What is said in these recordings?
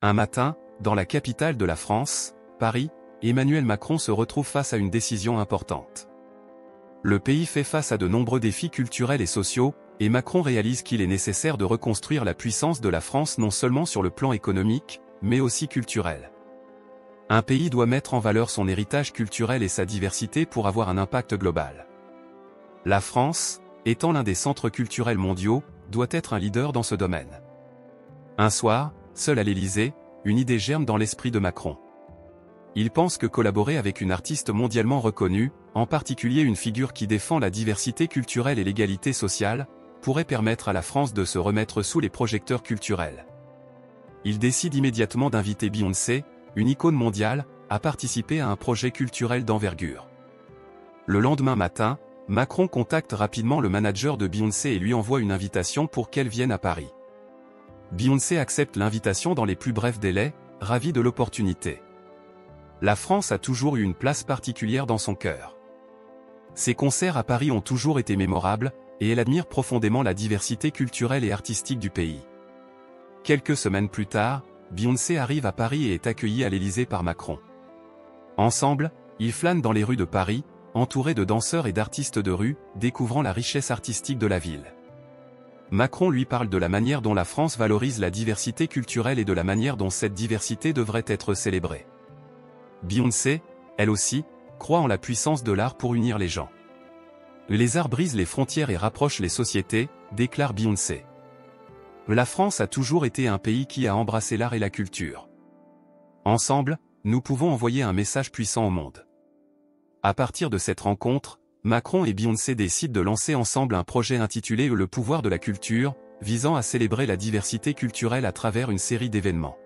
Un matin, dans la capitale de la France, Paris, Emmanuel Macron se retrouve face à une décision importante. Le pays fait face à de nombreux défis culturels et sociaux, et Macron réalise qu'il est nécessaire de reconstruire la puissance de la France non seulement sur le plan économique, mais aussi culturel. Un pays doit mettre en valeur son héritage culturel et sa diversité pour avoir un impact global. La France, étant l'un des centres culturels mondiaux, doit être un leader dans ce domaine. Un soir, seul à l'Élysée, une idée germe dans l'esprit de Macron. Il pense que collaborer avec une artiste mondialement reconnue, en particulier une figure qui défend la diversité culturelle et l'égalité sociale, pourrait permettre à la France de se remettre sous les projecteurs culturels. Il décide immédiatement d'inviter Beyoncé, une icône mondiale, à participer à un projet culturel d'envergure. Le lendemain matin, Macron contacte rapidement le manager de Beyoncé et lui envoie une invitation pour qu'elle vienne à Paris. Beyoncé accepte l'invitation dans les plus brefs délais, ravie de l'opportunité. La France a toujours eu une place particulière dans son cœur. Ses concerts à Paris ont toujours été mémorables, et elle admire profondément la diversité culturelle et artistique du pays. Quelques semaines plus tard, Beyoncé arrive à Paris et est accueillie à l'Élysée par Macron. Ensemble, ils flânent dans les rues de Paris, entourés de danseurs et d'artistes de rue, découvrant la richesse artistique de la ville. Macron lui parle de la manière dont la France valorise la diversité culturelle et de la manière dont cette diversité devrait être célébrée. Beyoncé, elle aussi, croit en la puissance de l'art pour unir les gens. Les arts brisent les frontières et rapprochent les sociétés, déclare Beyoncé. La France a toujours été un pays qui a embrassé l'art et la culture. Ensemble, nous pouvons envoyer un message puissant au monde. À partir de cette rencontre, Macron et Beyoncé décident de lancer ensemble un projet intitulé Le pouvoir de la culture, visant à célébrer la diversité culturelle à travers une série d'événements.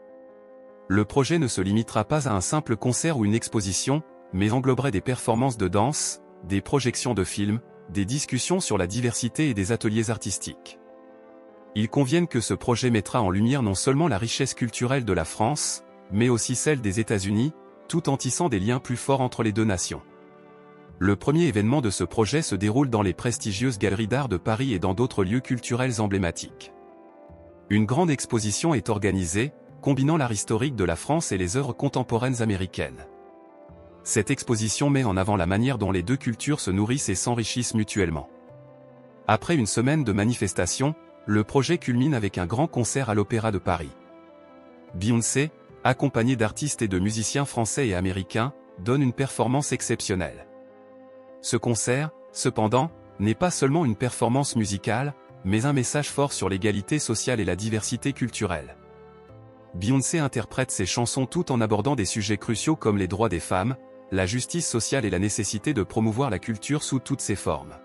Le projet ne se limitera pas à un simple concert ou une exposition, mais engloberait des performances de danse, des projections de films, des discussions sur la diversité et des ateliers artistiques. Ils conviennent que ce projet mettra en lumière non seulement la richesse culturelle de la France, mais aussi celle des États-Unis, tout en tissant des liens plus forts entre les deux nations. Le premier événement de ce projet se déroule dans les prestigieuses galeries d'art de Paris et dans d'autres lieux culturels emblématiques. Une grande exposition est organisée, combinant l'art historique de la France et les œuvres contemporaines américaines. Cette exposition met en avant la manière dont les deux cultures se nourrissent et s'enrichissent mutuellement. Après une semaine de manifestations, le projet culmine avec un grand concert à l'Opéra de Paris. Beyoncé, accompagnée d'artistes et de musiciens français et américains, donne une performance exceptionnelle. Ce concert, cependant, n'est pas seulement une performance musicale, mais un message fort sur l'égalité sociale et la diversité culturelle. Beyoncé interprète ses chansons tout en abordant des sujets cruciaux comme les droits des femmes, la justice sociale et la nécessité de promouvoir la culture sous toutes ses formes.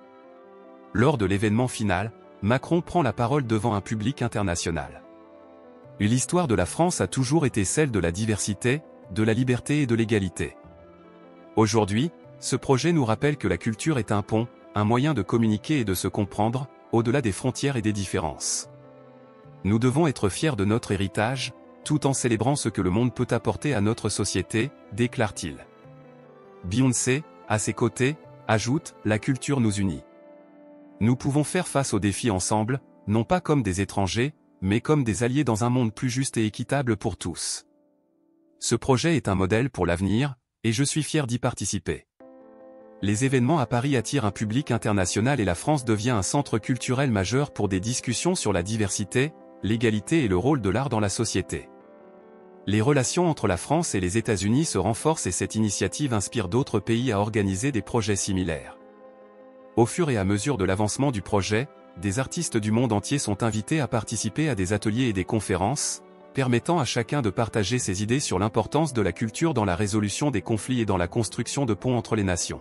Lors de l'événement final, Macron prend la parole devant un public international. L'histoire de la France a toujours été celle de la diversité, de la liberté et de l'égalité. Aujourd'hui, ce projet nous rappelle que la culture est un pont, un moyen de communiquer et de se comprendre, au-delà des frontières et des différences. Nous devons être fiers de notre héritage, tout en célébrant ce que le monde peut apporter à notre société, déclare-t-il. Beyoncé, à ses côtés, ajoute « La culture nous unit. Nous pouvons faire face aux défis ensemble, non pas comme des étrangers, mais comme des alliés dans un monde plus juste et équitable pour tous. Ce projet est un modèle pour l'avenir, et je suis fier d'y participer. » Les événements à Paris attirent un public international et la France devient un centre culturel majeur pour des discussions sur la diversité, l'égalité et le rôle de l'art dans la société. Les relations entre la France et les États-Unis se renforcent et cette initiative inspire d'autres pays à organiser des projets similaires. Au fur et à mesure de l'avancement du projet, des artistes du monde entier sont invités à participer à des ateliers et des conférences, permettant à chacun de partager ses idées sur l'importance de la culture dans la résolution des conflits et dans la construction de ponts entre les nations.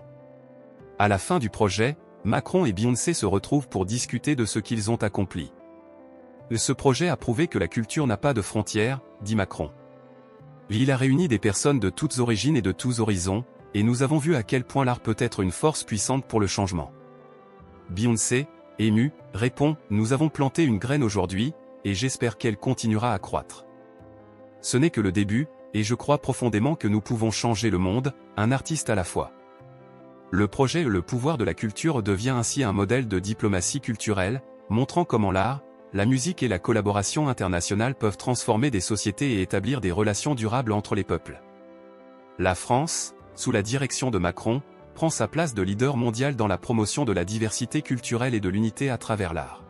À la fin du projet, Macron et Beyoncé se retrouvent pour discuter de ce qu'ils ont accompli. Ce projet a prouvé que la culture n'a pas de frontières, dit Macron. Il a réuni des personnes de toutes origines et de tous horizons, et nous avons vu à quel point l'art peut être une force puissante pour le changement. Beyoncé, émue, répond « Nous avons planté une graine aujourd'hui, et j'espère qu'elle continuera à croître. Ce n'est que le début, et je crois profondément que nous pouvons changer le monde, un artiste à la fois. » Le projet Le pouvoir de la culture devient ainsi un modèle de diplomatie culturelle, montrant comment l'art, la musique et la collaboration internationale peuvent transformer des sociétés et établir des relations durables entre les peuples. La France, sous la direction de Macron, prend sa place de leader mondial dans la promotion de la diversité culturelle et de l'unité à travers l'art.